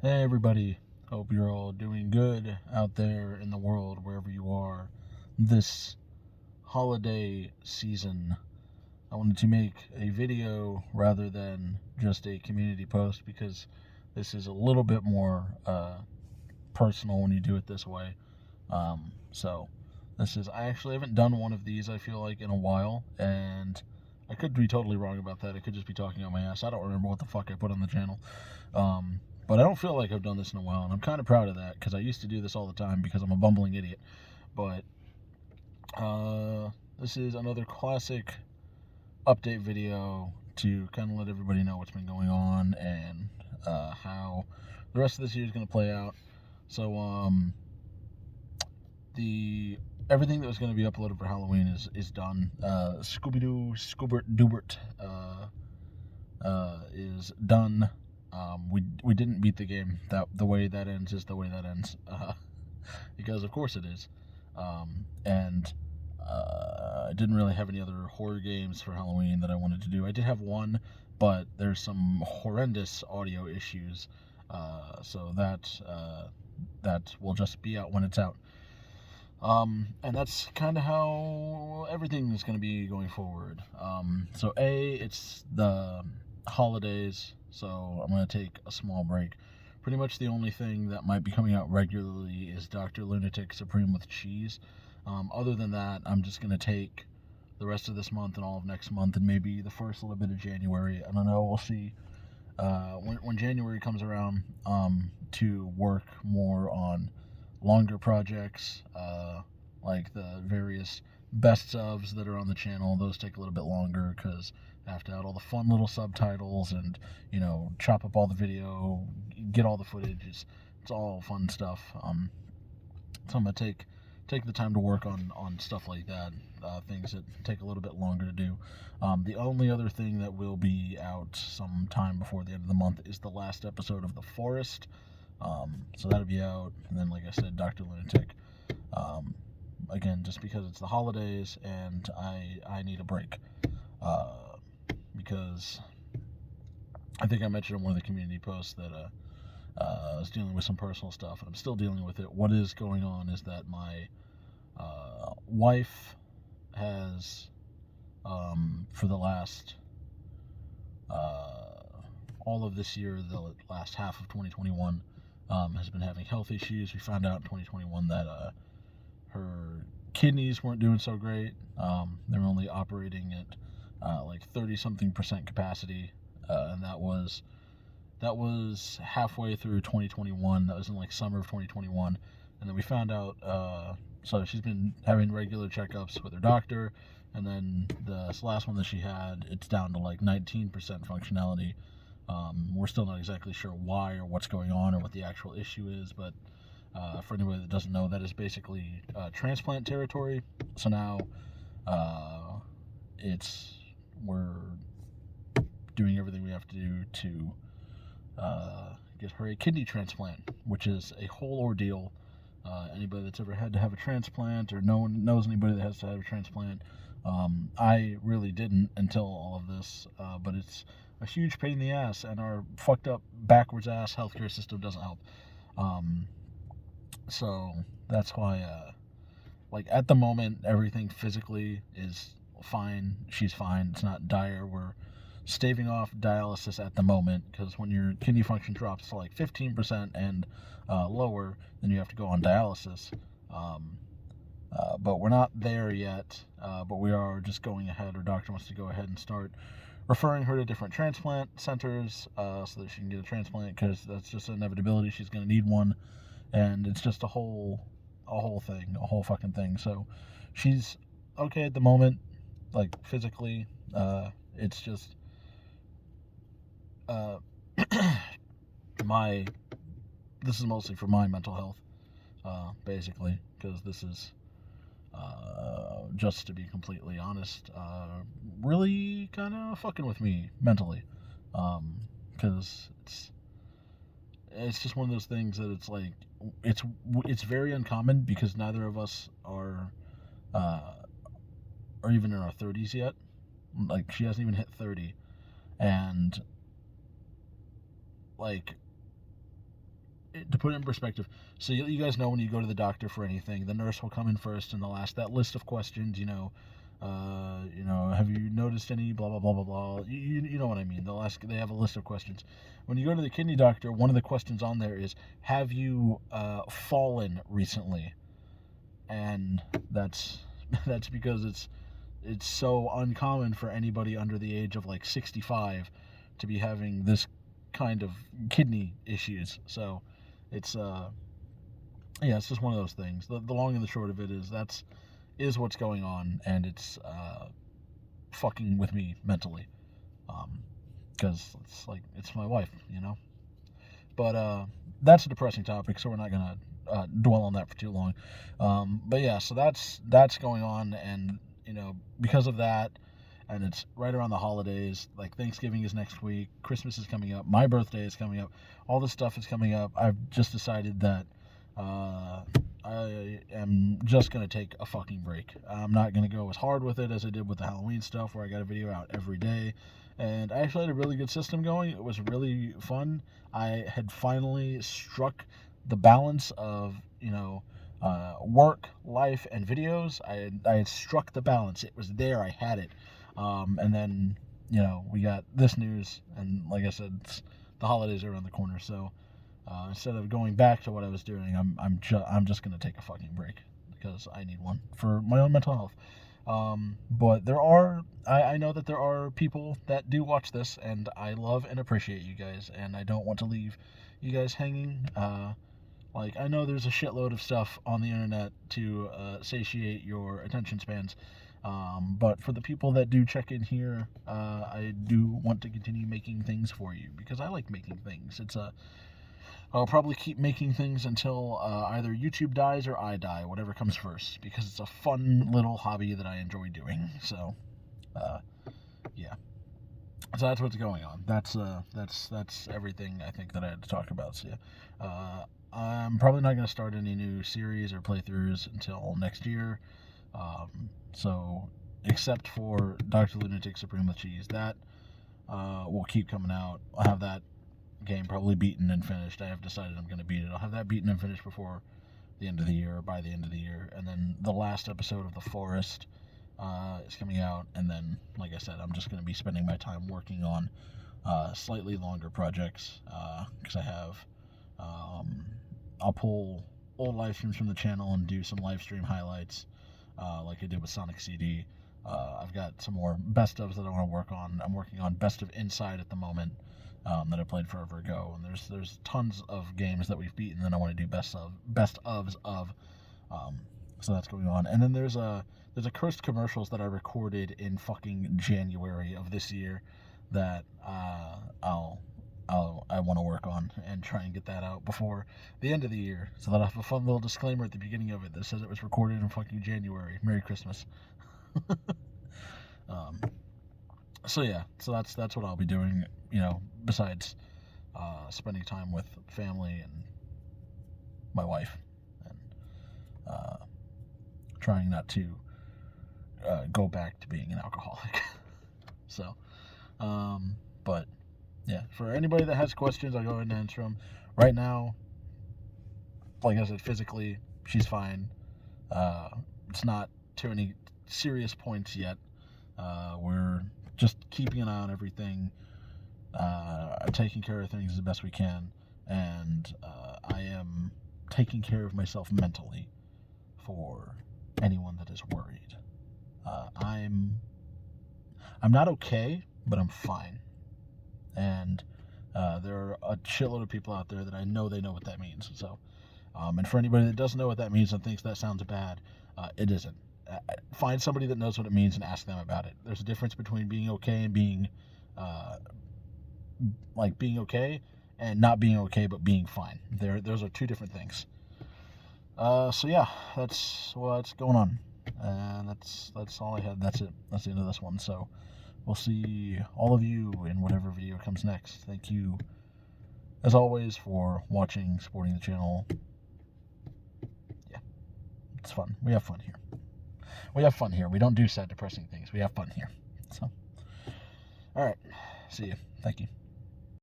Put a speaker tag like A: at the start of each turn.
A: Hey everybody, hope you're all doing good out there in the world, wherever you are. This holiday season, I wanted to make a video rather than just a community post because this is a little bit more personal when you do it this way. So, I actually haven't done one of these, I feel like, in a while, and I could be totally wrong about that. I could just be talking on my ass. I don't remember what the fuck I put on the channel. But I don't feel like I've done this in a while, and I'm kind of proud of that because I used to do this all the time because I'm a bumbling idiot. But this is another classic update video to kind of let everybody know what's been going on and how the rest of this year is going to play out. So the everything that was going to be uploaded for Halloween is done. Scooby-Doo Scoobert Doobert is done. We didn't beat the game. That the way that ends is the way that ends, because of course it is. And I didn't really have any other horror games for Halloween that I wanted to do. I did have one, but there's some horrendous audio issues, so that will just be out when it's out. And that's kind of how everything is going to be going forward. So it's the holidays, so I'm going to take a small break. Pretty much the only thing that might be coming out regularly is Dr. Lunatic Supreme with Cheese. Other than that, I'm just going to take the rest of this month and all of next month and maybe the first little bit of January. I don't know, we'll see. When January comes around, to work more on longer projects, like the various best ofs that are on the channel. Those take a little bit longer because I have to add all the fun little subtitles and, chop up all the video, get all the footage. It's all fun stuff. So I'm gonna take the time to work on stuff like that, things that take a little bit longer to do. The only other thing that will be out sometime before the end of the month is the last episode of The Forest. So that'll be out, and then, like I said, Dr. Lunatic. Again, just because it's the holidays and I need a break, because I think I mentioned in one of the community posts that I was dealing with some personal stuff, and I'm still dealing with it. What is going on is that my wife has, for the last all of this year, the last half of 2021, has been having health issues. We found out in 2021 that her kidneys weren't doing so great. They were only operating at like 30-something% capacity, and that was halfway through 2021. That was in like summer of 2021, and then we found out. So she's been having regular checkups with her doctor, and then this last one that she had, it's down to like 19% functionality. We're still not exactly sure why or what's going on or what the actual issue is, but for anybody that doesn't know, that is basically transplant territory. So now we're doing everything we have to do to get her a kidney transplant, which is a whole ordeal. Anybody that's ever had to have a transplant, or no one knows anybody that has to have a transplant, I really didn't until all of this, but it's a huge pain in the ass, and our fucked up, backwards ass healthcare system doesn't help. So that's why, like, at the moment, everything physically is fine. She's fine. It's not dire. We're staving off dialysis at the moment, because when your kidney function drops to like 15% and lower, then you have to go on dialysis. But we're not there yet, but we are just going ahead. Our doctor wants to go ahead and start referring her to different transplant centers, so that she can get a transplant, because that's just an inevitability. She's going to need one, and it's just a whole fucking thing. So she's okay at the moment, like physically. It's just this is mostly for my mental health, basically, because this is, just to be completely honest, really kind of fucking with me mentally, because it's just one of those things that it's like it's very uncommon, because neither of us are even in our 30s yet. Like, she hasn't even hit 30, and like to put it in perspective, so you guys know when you go to the doctor for anything, the nurse will come in first and they'll ask that list of questions. Have you noticed any blah blah blah blah blah? You know what I mean. They have a list of questions. When you go to the kidney doctor, one of the questions on there is, have you fallen recently? And that's because it's so uncommon for anybody under the age of like 65 to be having this kind of kidney issues. So it's it's just one of those things. The long and the short of it is what's going on, and it's fucking with me mentally, because it's my wife, But that's a depressing topic, so we're not gonna dwell on that for too long. But yeah, so that's going on, and because of that, and it's right around the holidays. Like Thanksgiving is next week, Christmas is coming up, my birthday is coming up, all this stuff is coming up. I've just decided that I am just gonna take a fucking break. I'm not gonna go as hard with it as I did with the Halloween stuff, where I got a video out every day. And I actually had a really good system going. It was really fun. I had finally struck the balance of work, life, and videos. I had struck the balance. It was there. I had it. And then we got this news, and like I said, the holidays are around the corner. So instead of going back to what I was doing, I'm just gonna take a fucking break because I need one for my own mental health. But I know that there are people that do watch this, and I love and appreciate you guys, and I don't want to leave you guys hanging. I know there's a shitload of stuff on the internet to satiate your attention spans, but for the people that do check in here, I do want to continue making things for you because I like making things. I'll probably keep making things until either YouTube dies or I die, whatever comes first, because it's a fun little hobby that I enjoy doing. So, yeah. So that's what's going on. That's everything I think that I had to talk about. So yeah, I'm probably not going to start any new series or playthroughs until next year. So except for Dr. Lunatic Supreme with Cheese, that will keep coming out. I'll have that game probably beaten and finished. I have decided I'm going to beat it. I'll have that beaten and finished before the end of the year, or by the end of the year. And then the last episode of The Forest is coming out. And then, like I said, I'm just going to be spending my time working on slightly longer projects because I have I'll pull old live streams from the channel and do some live stream highlights like I did with Sonic CD. I've got some more best ofs that I want to work on. I'm working on Best of Inside at the moment that I played forever ago, and there's tons of games that we've beaten that I want to do best ofs of. So that's going on, and then there's a Cursed Commercials that I recorded in fucking January of this year that I want to work on and try and get that out before the end of the year, so that I have a fun little disclaimer at the beginning of it that says it was recorded in fucking January. Merry Christmas. So yeah, so that's what I'll be doing, besides spending time with family and my wife, and trying not to go back to being an alcoholic. So, but yeah, for anybody that has questions, I'll go ahead and answer them. Right now, like I said, physically, she's fine. It's not to any serious points yet. We're just keeping an eye on everything, taking care of things as best we can, and I am taking care of myself mentally for anyone that is worried. I'm not okay, but I'm fine. And there are a shitload of people out there that I know they know what that means. So, and for anybody that doesn't know what that means and thinks that sounds bad, it isn't. Find somebody that knows what it means and ask them about it. There's a difference between being okay and being being okay and not being okay but being fine. Those are two different things. So yeah, that's what's going on, and that's all I had. That's it. That's the end of this one. So we'll see all of you in whatever video comes next. Thank you, as always, for watching, supporting the channel. Yeah, it's fun. We have fun here. We don't do sad, depressing things. We have fun here. So, all right. See you. Thank you.